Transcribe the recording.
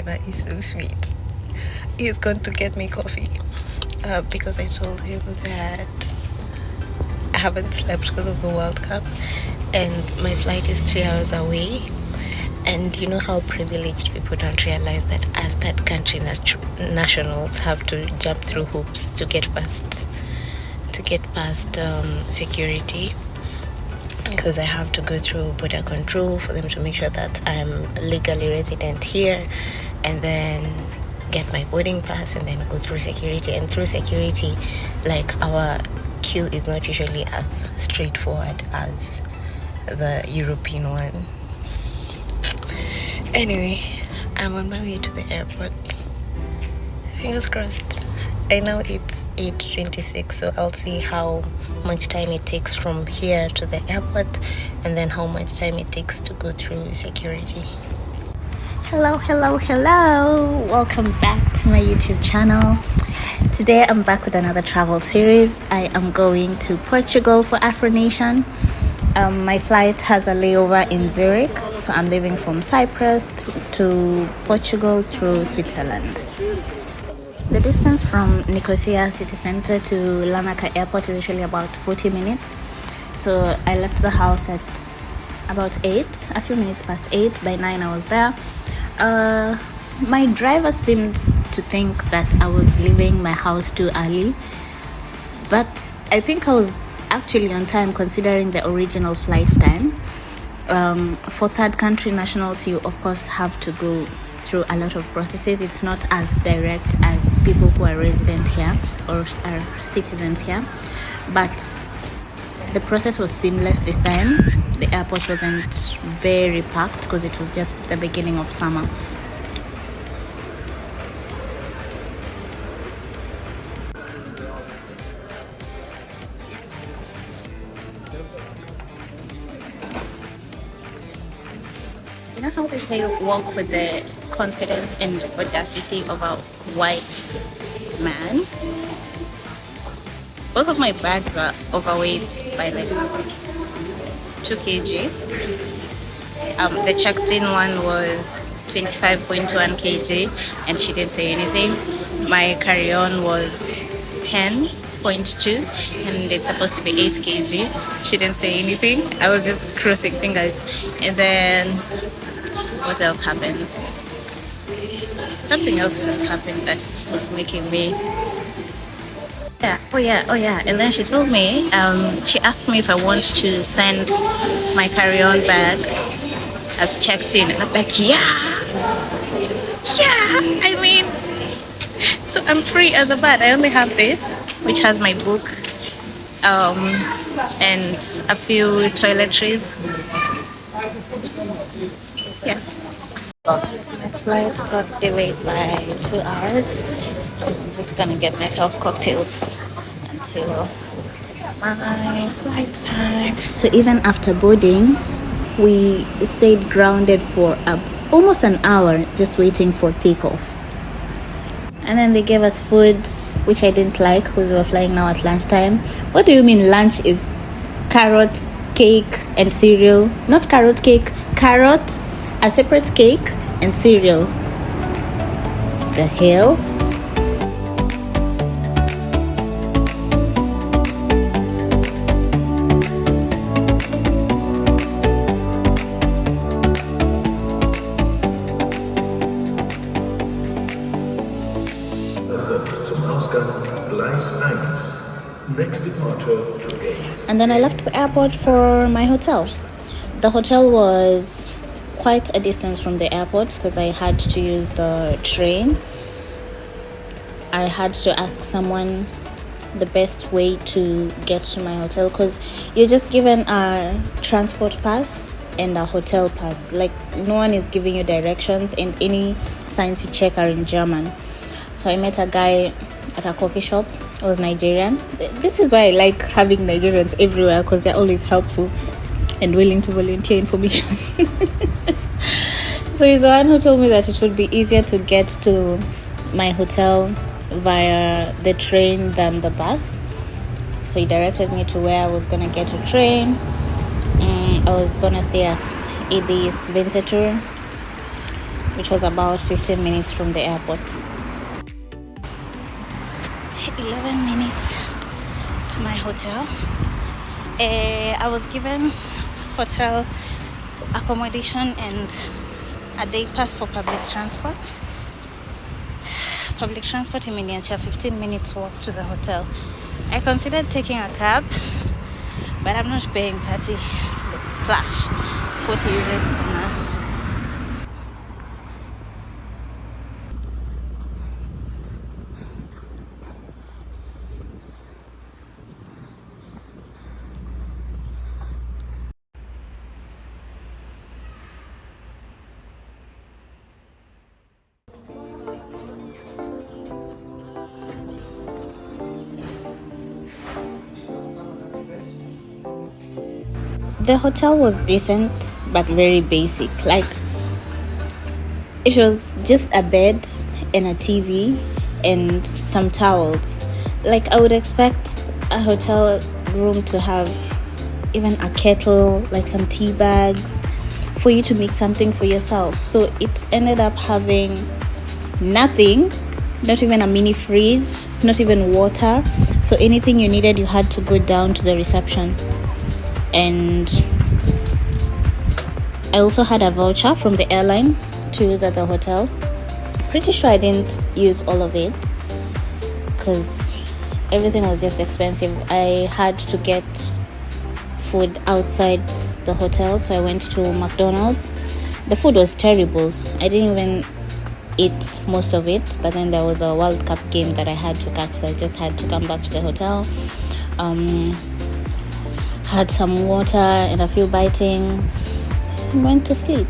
driver is so sweet. He's going to get me coffee because I told him that I haven't slept because of the World Cup and my flight is 3 hours away. And you know how privileged people don't realize that as third country nationals have to jump through hoops to get past security, because I have to go through border control for them to make sure that I'm legally resident here, and then get my boarding pass, and then go through security. And through security, like, our queue is not usually as straightforward as the European one. Anyway, I'm on my way to the airport. Fingers crossed. I know it's 8:26, so I'll see how much time it takes from here to the airport, and then how much time it takes to go through security. Hello. Welcome back to my YouTube channel. Today I'm back with another travel series. I am going to Portugal for AFRONATION. My flight has a layover in Zurich, so I'm leaving from Cyprus to Portugal through Switzerland. The distance from Nicosia city center to Larnaca airport is usually about 40 minutes. So I left the house at about 8, a few minutes past 8. By 9 I was there. My driver seemed to think that I was leaving my house too early, but I think I was actually on time considering the original flight time. For third country nationals, you of course have to go through a lot of processes. It's not as direct as people who are resident here or are citizens here, but the process was seamless this time. The airport wasn't very packed because it was just the beginning of summer. You know how they say walk with the confidence and audacity of a white man? Both of my bags are overweight by like 2 kg. The checked-in one was 25.1 kg and she didn't say anything. My carry-on was 10.2 and it's supposed to be 8 kg. She didn't say anything. I was just crossing fingers. And then what else happened? Something else has happened that was making me Oh yeah. And then she told me, she asked me if I want to send my carry-on bag as checked in. And I'm like, yeah, I mean, so I'm free as a bird. I only have this, which has my book, and a few toiletries. Yeah. My flight got delayed by 2 hours. I'm just gonna get myself cocktails until my flight time. So even after boarding, we stayed grounded for almost an hour just waiting for takeoff. And then they gave us food, which I didn't like because we were flying now at lunchtime. What do you mean lunch is carrots, cake, and cereal? Not carrot cake, carrot, a separate cake, and cereal. The hell? And then I left the airport for my hotel. The hotel was quite a distance from the airport because I had to use the train. I had to ask someone the best way to get to my hotel because you're just given a transport pass and a hotel pass. Like, no one is giving you directions, and any signs you check are in German. So I met a guy at a coffee shop. He was Nigerian. This is why I like having Nigerians everywhere, because they're always helpful and willing to volunteer information. So he's the one who told me that it would be easier to get to my hotel via the train than the bus. So he directed me to where I was gonna get a train. I was gonna stay at Ibis Vintatur. which was about 15 minutes from the airport. 11 minutes to my hotel. I was given hotel accommodation and a day pass for public transport. Public transport imeniacha 15 minutes walk to the hotel. I considered taking a cab, but I'm not paying 30 slash 40 euros per hour. The hotel was decent but very basic. Like, it was just a bed and a TV and some towels. Like, I would expect a hotel room to have even a kettle, like some tea bags for you to make something for yourself. So it ended up having nothing, not even a mini fridge, not even water. So anything you needed, you had to go down to the reception. And I also had a voucher from the airline to use at the hotel. Pretty sure I didn't use all of it because everything was just expensive. I had to get food outside the hotel, so I went to McDonald's. The food was terrible. I didn't even eat most of it, but then there was a World Cup game that I had to catch, so I just had to come back to the hotel. Had some water and a few bitings and went to sleep.